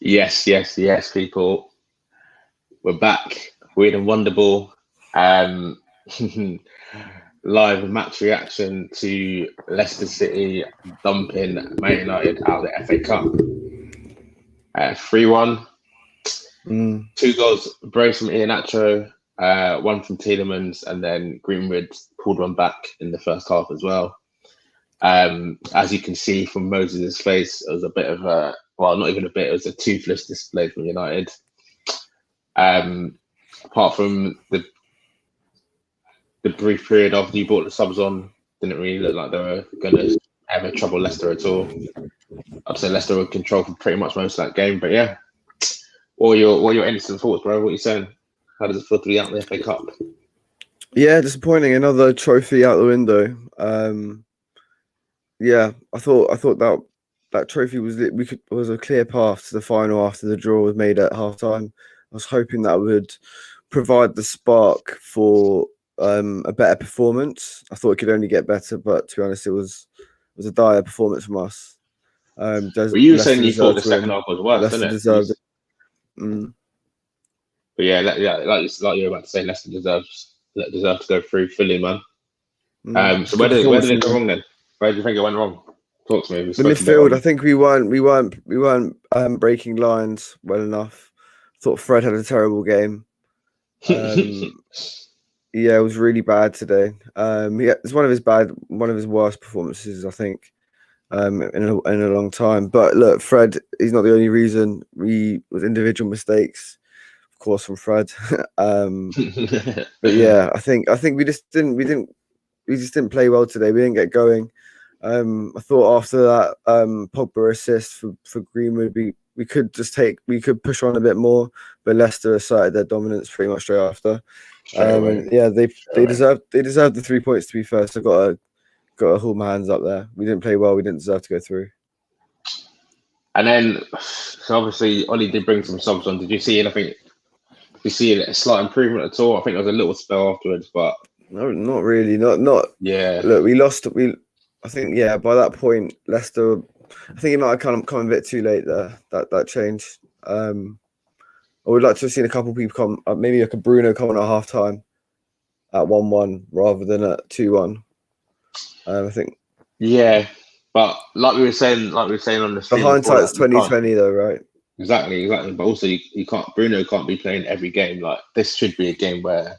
Yes, people. We're back. Weird and Wonderful. Um, Live match reaction to Leicester City dumping Man United out of the FA Cup. 3-1. Two goals, brace from Iheanacho, one from Tielemans, and then Greenwood pulled one back in the first half as well. As you can see from Moses' face, it was a bit of a, well, not even a bit, it was a toothless display from United. Apart from the brief period after you brought the subs on, didn't really look like they were going to ever trouble Leicester at all. I'd say Leicester were control for pretty much most of that game, but yeah. What are your innocent thoughts, bro? What are you saying? How does it feel to be out in the FA Cup? Yeah, disappointing. Another trophy out the window. Yeah, I thought that trophy was a clear path to the final after the draw was made at halftime. I was hoping that would provide the spark for a better performance. I thought it could only get better, but to be honest, it was a dire performance from us. Well, you were saying you thought the second half was worse, Leicester deserved it. But yeah, like you were about to say, Leicester deserves to go through fully, man. So where did it go wrong then? Where do you think it went wrong? Talk to me. The midfield. I think we weren't breaking lines well enough. I thought Fred had a terrible game. Yeah, it was really bad today. It's one of his worst performances, I think, in a long time. But look, Fred, he's not the only reason. With individual mistakes, of course, from Fred. But yeah, I think we just didn't play well today. We didn't get going. I thought after that Pogba assist for Greenwood, we could push on a bit more, but Leicester asserted their dominance pretty much straight after. And yeah, they deserved the 3 points, to be fair. So got to hold my hands up there. We didn't play well. We didn't deserve to go through. And then, so obviously, Ollie did bring some subs on. Did you see anything? Did you see a slight improvement at all? I think there was a little spell afterwards, but no, not really. Not. Yeah. Look, we lost. I think, yeah, by that point, Leicester, I think it might have kind of come a bit too late there, that change. I would like to have seen a couple of people come, maybe like a Bruno come on at half-time at 1-1 rather than at 2-1. I think. Yeah, but like we were saying on the stream, hindsight's 2020 though, right? Exactly. But also, you can't. Bruno can't be playing every game. Like, this should be a game where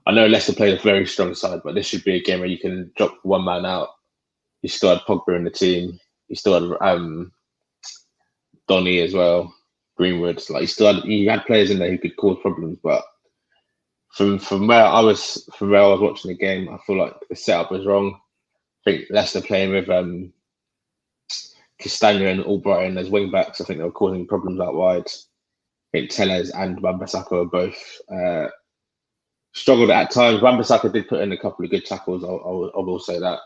I know Leicester played a very strong side, but this should be a game where you can drop one man out. You still had Pogba in the team. You still had Donny as well, Greenwood. Like, you had players in there who could cause problems. But from where I was watching the game, I feel like the setup was wrong. I think Leicester playing with Castagna and Albrighton as wing backs, I think they were causing problems out wide. I think Tellez and Wan-Bissaka were both struggled at times. Wan-Bissaka did put in a couple of good tackles. I will say that.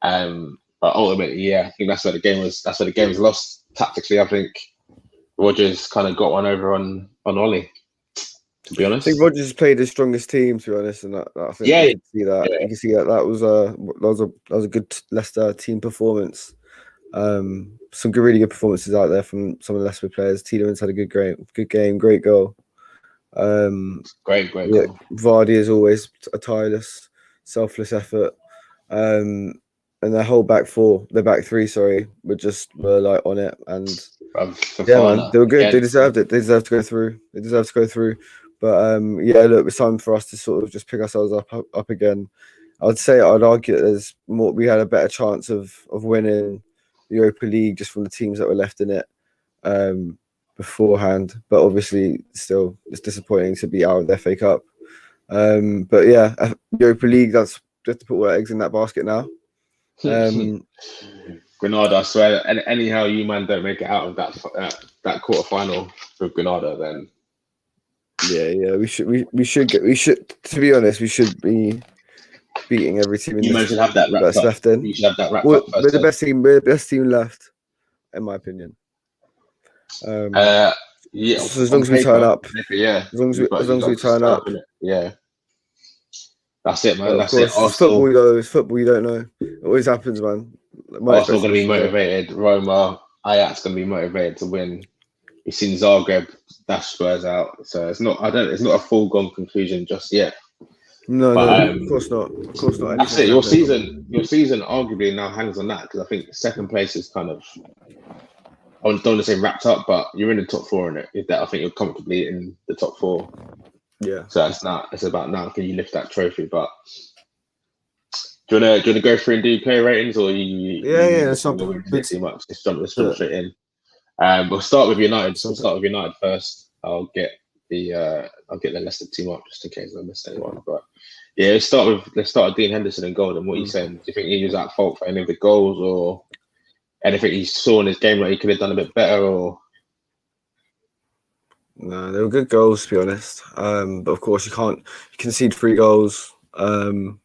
But ultimately, yeah, I think that's where the game was lost tactically. I think Rodgers kind of got one over on Ollie, to be honest. I think Rodgers played his strongest team, to be honest, and I think you can see that. Yeah. You can see that was a good Leicester team performance. Some really good performances out there from some of the Leicester players. Tielemans had a good game, great goal. Great yeah, goal. Vardy is always a tireless, selfless effort. And their whole back three, were like on it, and yeah, man, they were good. Yeah. They deserved it. They deserved to go through. But yeah, look, it's time for us to sort of just pick ourselves up again. I'd argue that there's more. We had a better chance of winning the Europa League just from the teams that were left in it beforehand. But obviously, still, it's disappointing to be out of the FA Cup. But yeah, Europa League. That's just to put all our eggs in that basket now. Granada, I swear, anyhow you man don't make it out of that quarter final with Granada, then yeah, we should to be honest, we should be beating every team should have that that's left in. You should have that wrapped up. We're the best team left, in my opinion. Yeah, so as long as we turn up, yeah, as long as we turn up, yeah. That's it, man. That's it. Football, though. It's football. You don't know. It always happens, man. Arsenal going to be motivated. Roma, Ajax going to be motivated to win. We've seen Zagreb dash Spurs out, so it's not. It's not a foregone conclusion just yet. No, of course not. Of course not. That's it. Your season arguably now hangs on that, because I think second place is kind of, I don't want to say wrapped up, but you're in the top 4 in it. I think you're comfortably in the top 4. Yeah. So it's about now, can you lift that trophy? But do you wanna go through and do player ratings, or that's not too much? Just jump straight in. We'll start with United. So we'll start with United first. I'll get the Leicester team up just in case I missed anyone. But yeah, let's start with Dean Henderson and goal. And what are you saying? Do you think he was at fault for any of the goals, or anything he saw in his game that he could have done a bit better? Or no, they were good goals, to be honest. But of course, you concede 3 goals. The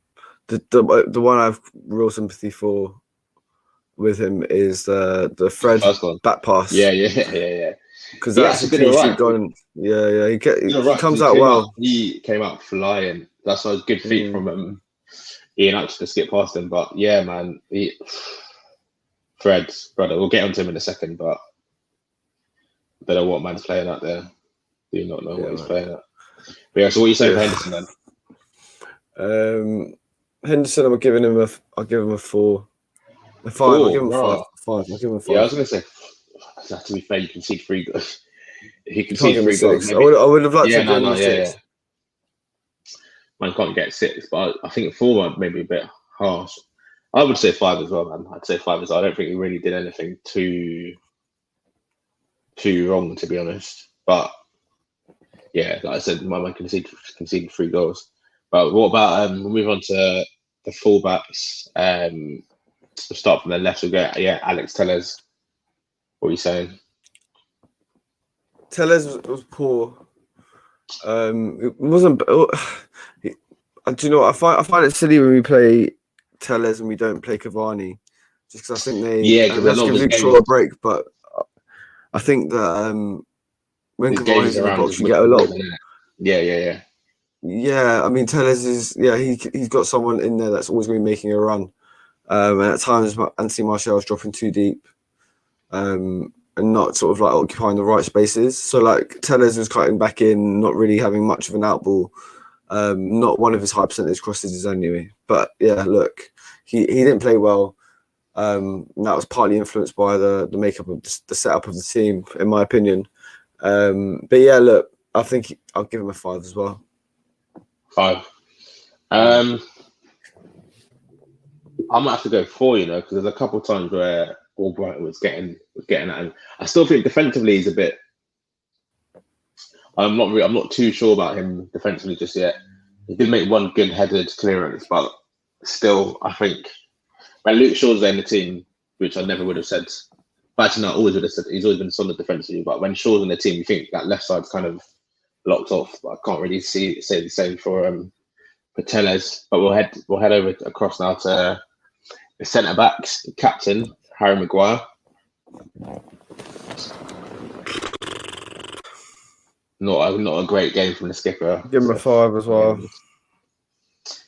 one I have real sympathy for with him is the Fred back pass. Yeah. Because that's a clean sheet gone. Yeah. He comes out well. He came out flying. That's a good feat from Ian actually to skip past him. But yeah, man, Fred, brother, we'll get onto him in a second. But I don't know what man's playing out there. Do not know what he's playing at. But yeah, so what are you saying for Henderson then? Henderson, I'll give him a 4. A 5. I'll give him a 5. I'll give him a 5. Yeah, I was going to say, to be fair, you can see 3 goals. If you can see 3 goals, I would have liked to give him 6. Man can't get 6, but I think 4 might be a bit harsh. I would say 5 as well, man. I'd say 5 as well. I don't think he really did anything too wrong, to be honest. But yeah, like I said, my man conceded 3 goals. But what about we'll move on to the fullbacks. We'll start from the left. We'll go, Alex Telles. What are you saying? Telles was poor. It wasn't. Do you know what? I find it silly when we play Telles and we don't play Cavani, just because I think let's give Luke Shaw a break. But I think that when Cavani's in the box, you get a lot. Yeah. Yeah, I mean Telles is he's got someone in there that's always going to be making a run, and at times Anthony Martial's dropping too deep, and not sort of like occupying the right spaces. So like Telles was cutting back in, not really having much of an outball. Not one of his high percentage crosses is anyway. But yeah, look, he didn't play well. And that was partly influenced by the makeup of the setup of the team, in my opinion. But yeah, look, I think I'll give him a 5 as well. 5. I might have to go 4, because there's a couple of times where Albright was getting at him. I still think defensively he's a bit. I'm not too sure about him defensively just yet. He did make one good headed clearance, but still, I think when Luke Shaw's in the team, which I never would have said. But actually, no, I always would have said he's always been solid defensively. But when Shaw's in the team, you think that left side's kind of locked off. But I can't really say the same for Telles. But we'll head over across now to the centre backs, captain Harry Maguire. Not a great game from the skipper. Give him a 5 as well.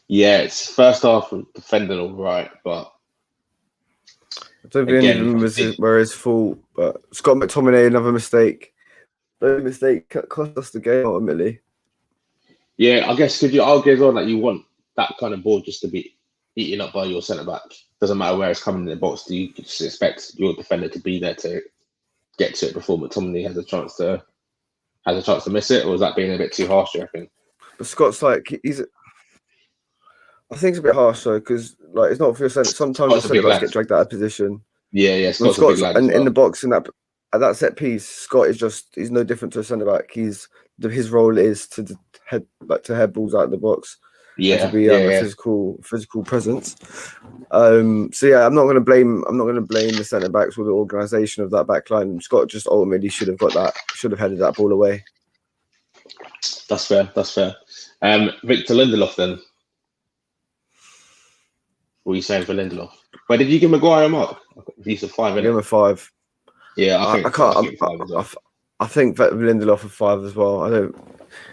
Yeah, it's first half defending all right, but I don't think any of them were his fault. But Scott McTominay, another mistake. No mistake cost us the game ultimately. Yeah, I guess could you argue as well that you want that kind of ball just to be eaten up by your centre back? Doesn't matter where it's coming in the box. Do you just expect your defender to be there to get to it before McTominay has a chance to miss it, or is that being a bit too harsh, do you reckon? But Scott's like I think it's a bit harsh though, because like it's not for your centre. Sometimes the centre backs get dragged out of position. Yeah. Scott's in the box in that set piece. Scott he's no different to a centre back. His role is to head balls out of the box. Yeah, to be a physical presence. So yeah, I'm not going to blame the centre backs or the organisation of that back line. Scott just ultimately should have headed that ball away. That's fair. Victor Lindelof then. What are you saying for Lindelof? Where did you give Maguire a mark? He's a 5. Give him a 5. Yeah, I think that Lindelof a 5 as well.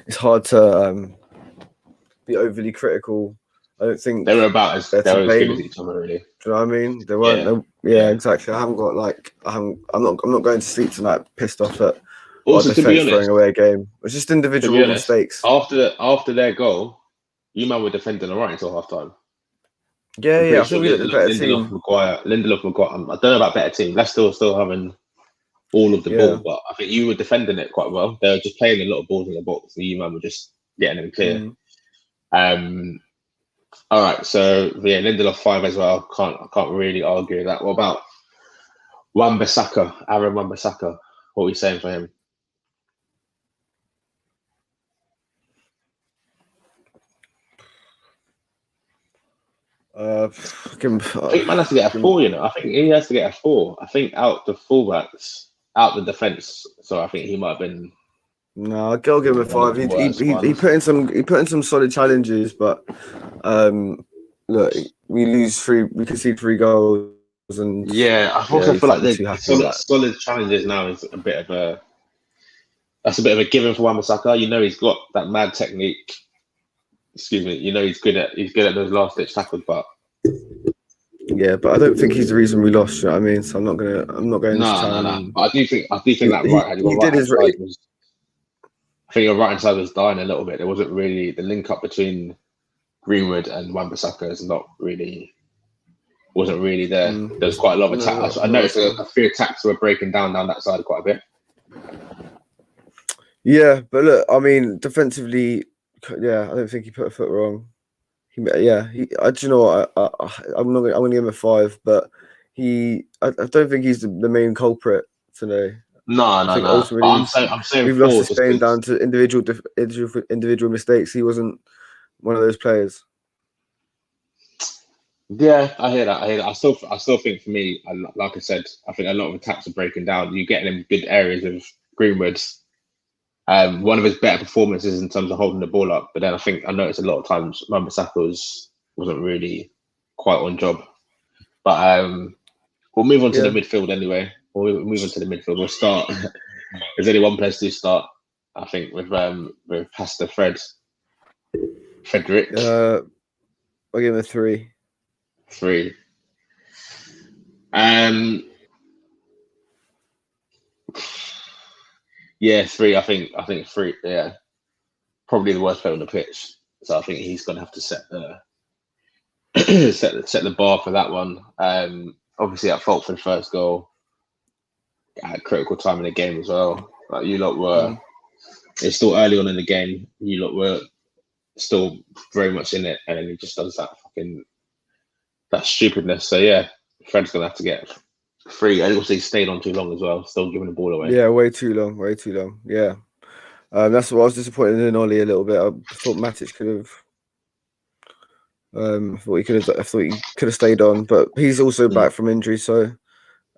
It's hard to be overly critical I don't think they were about as they're to good blame. as each other, really. Do you know what I mean? They weren't. Yeah, exactly. I'm not going to sleep tonight pissed off at our defense throwing away a game. It's just individual mistakes. After their goal, you man were defending alright until half time. Yeah. I think we looked the better team. Lindelof, Maguire. I don't know about better team. Leicester still having all of the ball, but I think you were defending it quite well. They were just playing a lot of balls in the box, and you man were just getting them clear. All right, so Lindelof 5 as well. I can't really argue with that. What about Wan-Bissaka, Aaron Wan-Bissaka? What are we saying for him? I think man has to get a 4. I think he has to get a 4. I think out the fullbacks, out the defense. So I think he might have been. No, I'll give him a 5. He put in some solid challenges, but look, we lose 3. We concede 3 goals, and I also feel like the solid challenges now is a bit of a. That's a bit of a given for Wan-Bissaka. He's got that mad technique. Excuse me. He's good at those last ditch tackles, but. Yeah, but I don't think he's the reason we lost. You know what I mean? So I'm not going to. No. But I do think that I think your right hand side was dying a little bit. There wasn't really the link up between Greenwood and Wan-Bissaka wasn't really there. There was quite a lot of attacks. I noticed a few attacks were breaking down that side quite a bit. Yeah, but look, I mean, defensively, I don't think he put a foot wrong. Do you know what? I'm going to give him a 5, but I don't think he's the main culprit today. No. Ultimately, I'm saying we've lost this game down to individual mistakes. He wasn't one of those players. Yeah, I hear that. I still think for me, like I said, I think a lot of attacks are breaking down. You get in good areas of Greenwood's. One of his better performances in terms of holding the ball up, but then I noticed a lot of times Wan-Bissaka wasn't really quite on job. But we'll move on to the midfield anyway. We'll move on to the midfield. We'll start. There's only one place to start, I think, with Pastor Frederick. I'll give him a 3. 3. Yeah, 3. I think 3. Yeah, probably the worst player on the pitch. So I think he's going to have to set the set the bar for that one. Obviously at fault for the first goal at a critical time in the game as well. Like you lot were, it's still early on in the game. You lot were still very much in it, and then he just does that stupidness. So yeah, Fred's going to have to get 3. And also he stayed on too long as well, still giving the ball away. Yeah, way too long. Yeah. That's what I was disappointed in Ollie a little bit. I thought Matic could have. I thought he could have stayed on, but he's also back from injury, so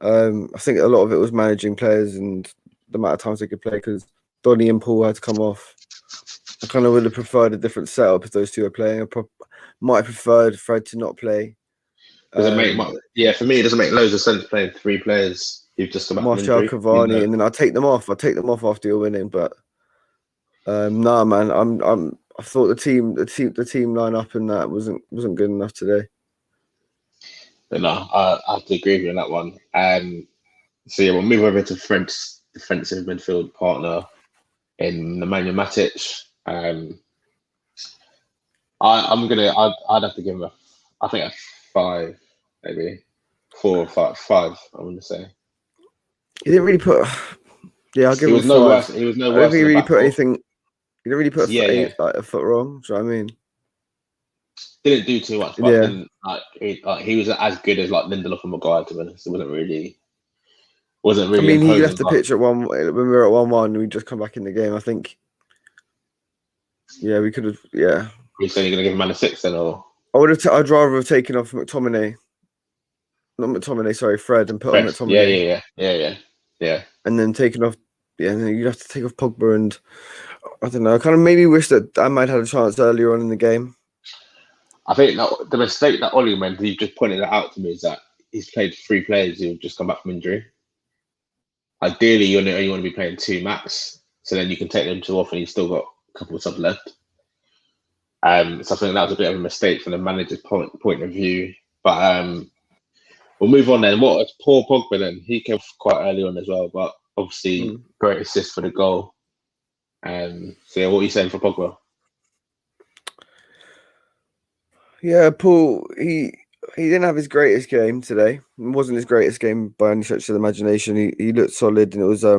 I think a lot of it was managing players and the amount of times they could play. Because Donny and Paul had to come off. I kind of would have preferred a different setup if those two were playing. Might have preferred Fred to not play. For me, it doesn't make loads of sense playing 3 players who've just come back from injury. Martial, Cavani, and then I take them off. After you're winning, but man, I thought the team lineup and that wasn't good enough today. But no, I have to agree with you on that one. So yeah, we'll move over to Fred's defensive midfield partner in Nemanja Matic. I'd have to give him a 5, maybe 4 or 5. I want to say he didn't really put. Yeah, I'll give him a 5. He was no worse. I don't think he really put anything. He didn't really put a foot wrong. Do you know what I mean? Didn't do too much, but he was as good as like Lindelof and Maguire, to be honest. It wasn't really. I mean, he left the pitch at 1 when we were at 1-1. We just come back in the game. I think. Yeah, we could have. Yeah. You're saying you're gonna give him a 6 then, or? I'd rather have taken off McTominay. Not McTominay, sorry, Fred, and put on McTominay. Yeah. And then taken off. Yeah, and then you'd have to take off Pogba, and I don't know. I kind of maybe wish that I might have had a chance earlier on in the game. I think that the mistake that Ollie made, he just pointed that out to me, is that he's played 3 players who've just come back from injury. Ideally, you only want to be playing 2 max, so then you can take them 2 off, and you've still got a couple of subs left. So I think that was a bit of a mistake from the manager's point of view. But we'll move on then. What was poor Pogba then? He came off quite early on as well, but obviously great assist for the goal. So yeah, what are you saying for Pogba? Yeah, Paul, he didn't have his greatest game today. It wasn't his greatest game by any stretch of the imagination. He looked solid, and it was I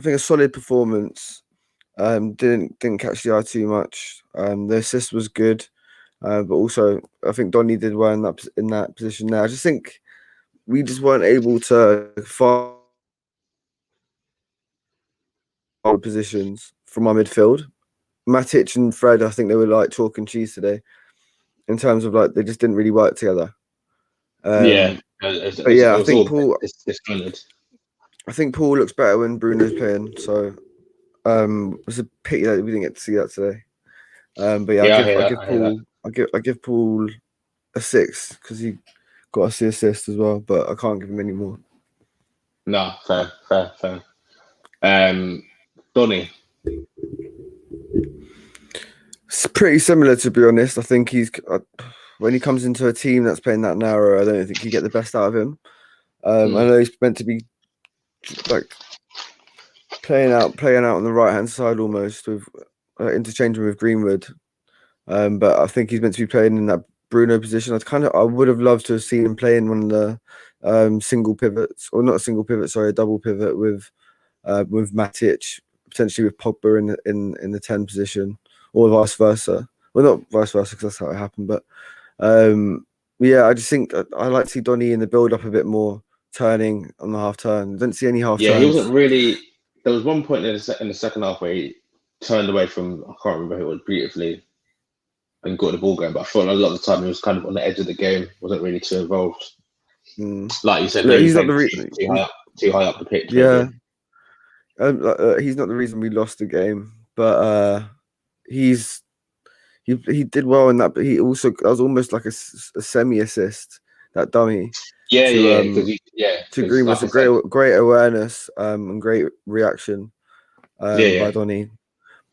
think a solid performance. Didn't catch the eye too much. The assist was good, but also I think Donny did well in that position there. I just think we just weren't able to find positions from our midfield. Matic and Fred, I think they were like chalk and cheese today, in terms of like they just didn't really work together. I think Paul. I think Paul looks better when Bruno's playing. So it's a pity that we didn't get to see that today. But I give Paul a 6 because he got us the assist as well, but I can't give him any more. No, fair. Donny. It's pretty similar, to be honest. I think when he comes into a team that's playing that narrow, I don't think you get the best out of him. I know he's meant to be like playing out on the right hand side almost, with interchanging with Greenwood. But I think he's meant to be playing in that Bruno position. I would have loved to have seen him playing one of the single pivots, or not a single pivot, sorry, a double pivot with Matic, potentially with Pogba in the 10 position, or vice versa. Well, not vice versa because that's how it happened, but I just think I like to see Donny in the build up a bit more, turning on the half turn. Didn't see any half turns. Yeah, he wasn't really. There was one point in the second half where he turned away from, I can't remember who it was, beautifully, and got the ball going. But I thought a lot of the time he was kind of on the edge of the game, wasn't really too involved. Like you said, he's not too high up the pitch. Yeah, he's not the reason we lost the game, but he did well in that. But he also, that was almost like a semi-assist, that dummy. To Green was a great awareness and great reaction by Donny.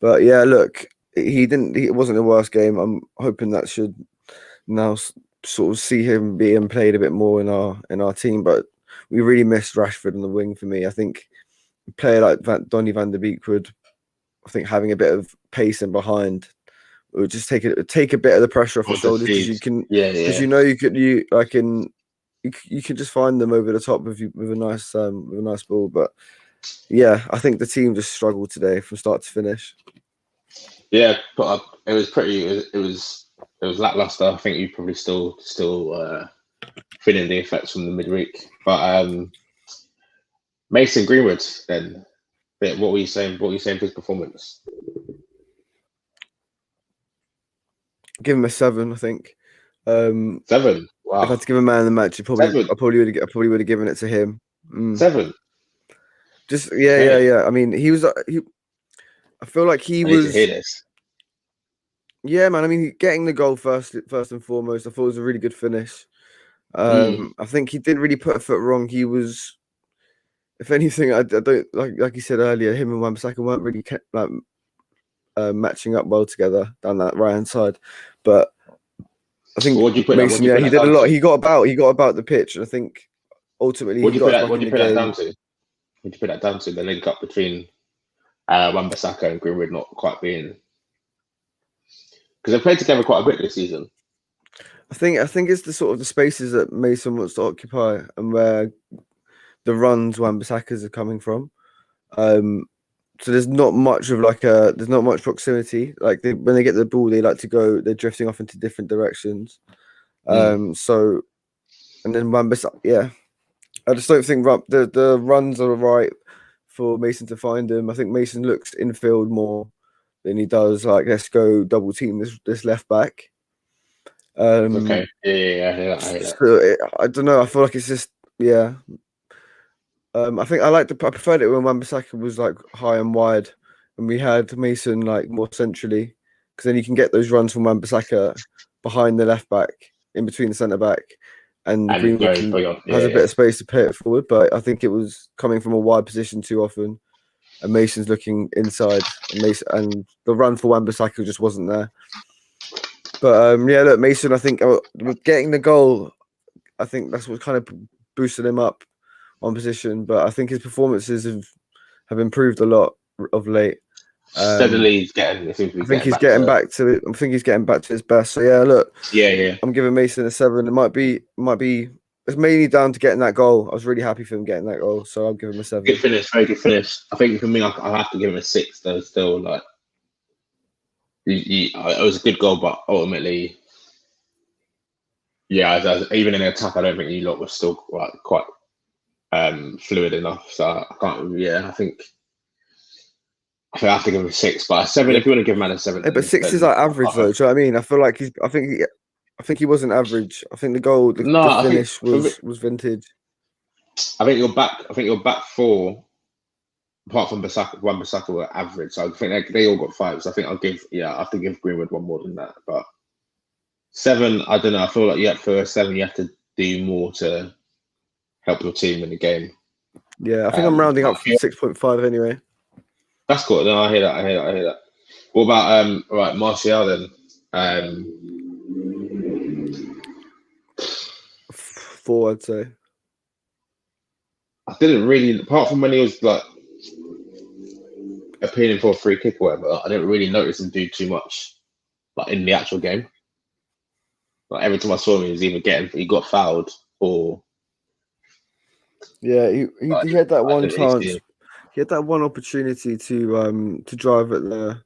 But yeah, look, it wasn't the worst game. I'm hoping that should now sort of see him being played a bit more in our team. But we really missed Rashford on the wing for me. I think a player like Donny van de Beek would, I think, having a bit of pace in behind, it would just take a bit of the pressure off the shoulders, because you can, because you can just find them over the top with a nice ball. But yeah, I think the team just struggled today from start to finish. Yeah, but it was lackluster. I think you probably still feeling the effects from the midweek. But Mason Greenwood, then, what were you saying? What were you saying for his performance? Give him a 7, I think. 7. Wow. If I had to give a man of the match, I probably would have given it to him. 7. Just yeah. I mean, he was. I feel like he was. Need to hear this. Yeah, man. I mean, getting the goal first and foremost, I thought it was a really good finish. I think he didn't really put a foot wrong. He was, if anything, I don't like you said earlier, him and Wan-Bissaka weren't really matching up well together down that right hand side. But I think Mason, he did a lot. He got about the pitch, and I think ultimately what do you put that down to? What do you put that down to? The link up between Wan-Bissaka and Greenwood not quite being, because they've played together quite a bit this season. I think it's the sort of the spaces that Mason wants to occupy and where the runs Wan-Bissaka's are coming from. So there's not much proximity. Like when they get the ball, they like to go. They're drifting off into different directions. So, and then Wan-Bissaka, I just don't think the runs are right for Mason to find him. I think Mason looks infield more than he does like, let's go double team this left back. Okay. Yeah. So I don't know. I feel like it's just I think I preferred it when Wan-Bissaka was like high and wide, and we had Mason like more centrally, because then you can get those runs from Wan-Bissaka behind the left back, in between the centre back, and Greenwood has a bit of space to play it forward. But I think it was coming from a wide position too often. and Mason's looking inside, and the run for Wan-Bissaka just wasn't there. But look, Mason, I think with getting the goal, I think that's what kind of boosted him up on position. But I think his performances have improved a lot of late. Steadily, he's getting. I think he's getting back to his best. So yeah, look. Yeah. I'm giving Mason a 7. It might be. It's mainly down to getting that goal. I was really happy for him getting that goal, so I'll give him a 7. Good finish, very good finish. I think for me, I'll have to give him a 6. Though, still, like, it was a good goal, but ultimately, yeah, even in the attack, I don't think he lot was still quite fluid enough. So I can't. Yeah, I think I have to give him a 6, but a 7 if you want to give him a 7. Yeah, but 6 is like average, though. Do you know what I mean? I feel like I think he wasn't average. I think the finish was vintage. I think your back 4, apart from Wan-Bissaka, were average. So I think they all got 5s. So I think I have to give Greenwood one more than that. But 7, I don't know. I feel like for a 7, you have to do more to help your team in the game. Yeah, I think I'm rounding up from 6.5 anyway. That's cool. No, I hear that. What about Martial then? 4, I'd say. I didn't really, apart from when he was like appealing for a free kick or whatever, I didn't really notice him do too much, like in the actual game. Like every time I saw him, he was either he got fouled or. Yeah, he had that one chance. He had that one opportunity to drive at the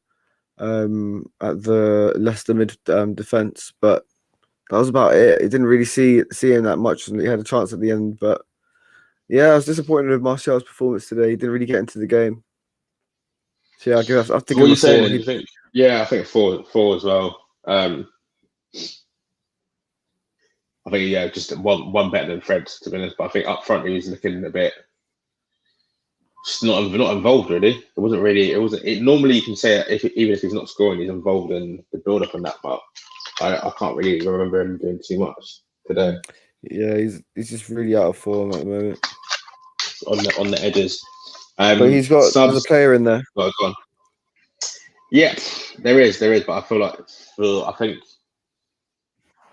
Leicester mid defense, but that was about it. He didn't really see him that much, and he had a chance at the end. But yeah, I was disappointed with Martial's performance today. He didn't really get into the game. So yeah, I think what are you saying? You think? Yeah, I think 4 as well. I think just one better than Fred, to be honest. But I think up front he was looking a bit. Just not involved really. It wasn't really. Normally you can say even if he's not scoring, he's involved in the build up and that. But I can't really remember him doing too much today. Yeah, he's just really out of form at the moment. On the edges. But there's a player in there. Go on. Yeah, there is. But I think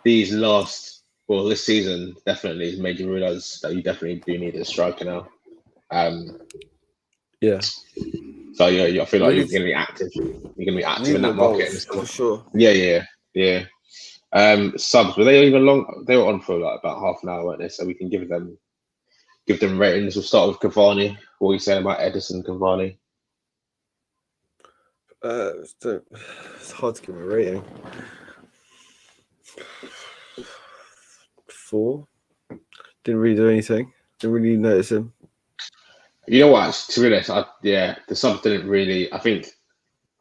these this season definitely has made you realise that you definitely do need a striker now. Yeah. So I feel like you're going to be active. You're going to be active in that market for sure. Yeah. Subs, were they even long? They were on for like about half an hour, weren't they? So we can give them ratings. We'll start with Cavani. What are you saying about Edison Cavani? It's hard to give a rating. 4. Didn't really do anything. Didn't really notice him. You know what? To be honest, the subs didn't really. I think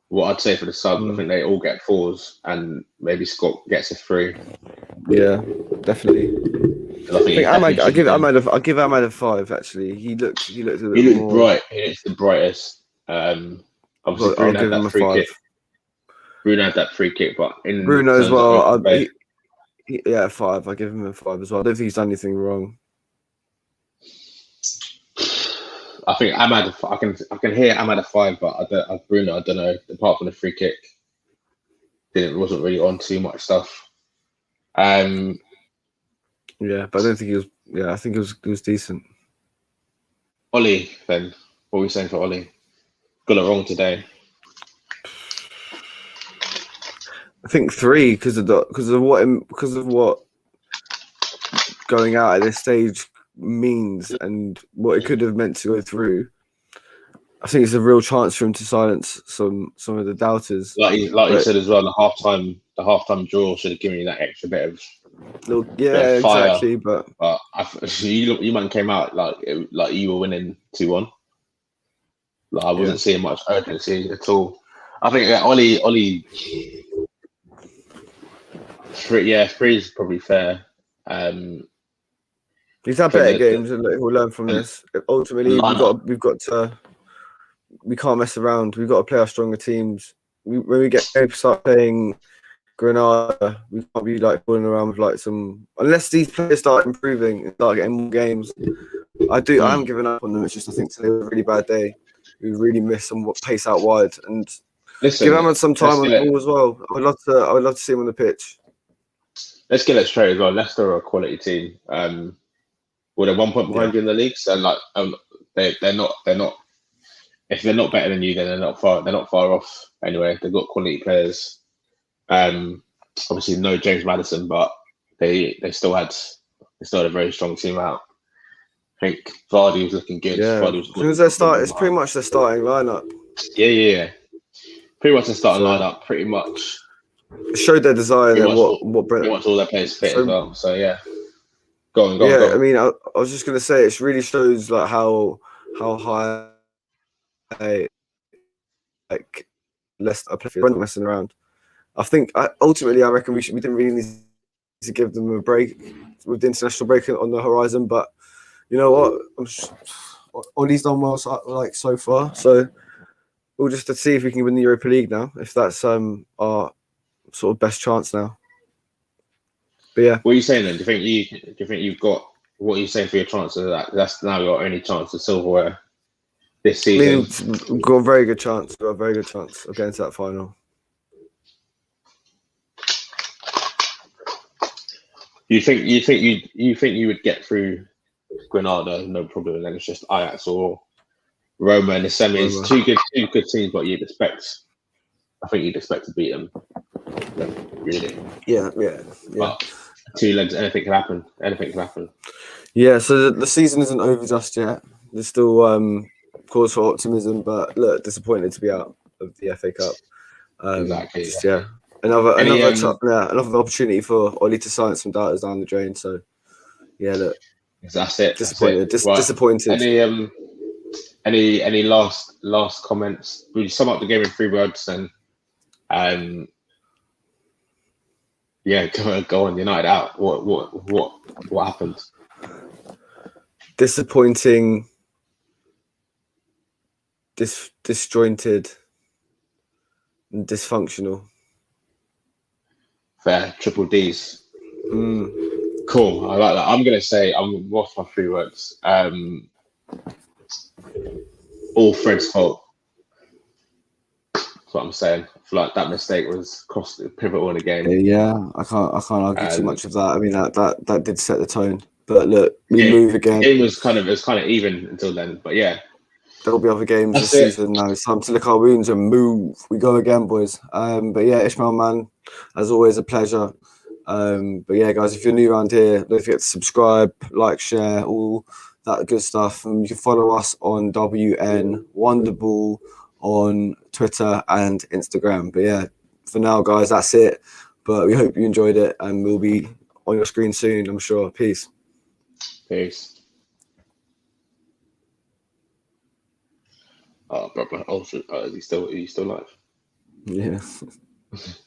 what I'd say for the subs, I think they all get 4s, and maybe Scott gets a 3. Yeah, definitely. I'll give Ahmad a 5. Actually, he looked a bit more bright. He looks the brightest. Obviously, Bruno had that free kick. Bruno had that free kick, but Bruno as well. 5. I give him a 5 as well. I don't think he's done anything wrong. I think Ahmad. I can hear Ahmad a 5, but Bruno. I don't know. Apart from the free kick, wasn't really on too much stuff. Yeah, but I don't think he was. Yeah, I think it was decent. Ollie, then what are we saying for Ollie? Got it wrong today. I think 3 because of what going out at this stage means and what it could have meant to go through. I think it's a real chance for him to silence some of the doubters. Like you said as well, the halftime draw should have given you that extra bit of fire. Exactly. But you man came out like you were winning 2-1. Like I wasn't seeing much urgency at all. I think Ollie 3 is probably fair. He's had better games, and we'll learn from this. Ultimately, we can't mess around. We've got to play our stronger teams. When we start playing Granada, we can't be like fooling around with unless these players start improving and start getting more games. I haven't given up on them. It's just I think today was a really bad day. who really miss and pace out wide. And give Ahmad some time on the ball as well. I would love to see him on the pitch. Let's get it straight as well. Leicester are a quality team. Well, they're 1 point behind you in the league, so like they're not. If they're not better than you, then they're not far off. Anyway, they've got quality players. Obviously no James Maddison, but they still had a very strong team out. I think Vardy was looking good. Yeah, it's pretty much their starting lineup. Yeah. Pretty much their starting lineup. Pretty much showed their desire and pretty much all their players fit as well. So yeah, go on. I mean, I was just gonna say it really shows like how high like Leicester are messing around. I think ultimately I reckon we didn't really need to give them a break with the international break on the horizon, but you know what? Ollie's done well so far, so we'll just to see if we can win the Europa League now. If that's our sort of best chance now. But yeah, what are you saying then? Do you think you've got what are you saying for your chances of that? That's now your only chance of silverware this season. We've got a very good chance. We've got a very good chance of getting to that final. You think you would get through Granada, no problem, and then it's just Ajax or Roma in the semis. Two good teams, but I think you'd expect to beat them. Really? Yeah. But 2 legs, anything can happen. Yeah, so the season isn't over just yet. There's still cause for optimism, but look, disappointed to be out of the FA Cup. Exactly. Another opportunity for Ollie to silence some doubters down the drain. So yeah, look. That's it. Disappointed. Disappointed. Any last comments? Will you sum up the game in 3 words then? Yeah, go on. United out. What happened? Disappointing. Disjointed. And dysfunctional. Fair. Triple D's. Cool. I like that. I'm gonna say what's my 3 words? All Fred's fault. That's what I'm saying. I feel like that mistake was pivotal in the game. Yeah, I can't argue too much of that. I mean that did set the tone. But look, we move again. It was kind of even until then. But yeah. There'll be other games this season now. It's time to lick our wounds and move. We go again, boys. But yeah, Ishmael, man, as always, a pleasure. But yeah, guys, if you're new around here, don't forget to subscribe, like, share, all that good stuff. And you can follow us on WN Wonderball on Twitter and Instagram. But yeah, for now, guys, that's it. But we hope you enjoyed it, and we'll be on your screen soon, I'm sure. Peace. Oh, brother. Oh, are you still live? Yeah.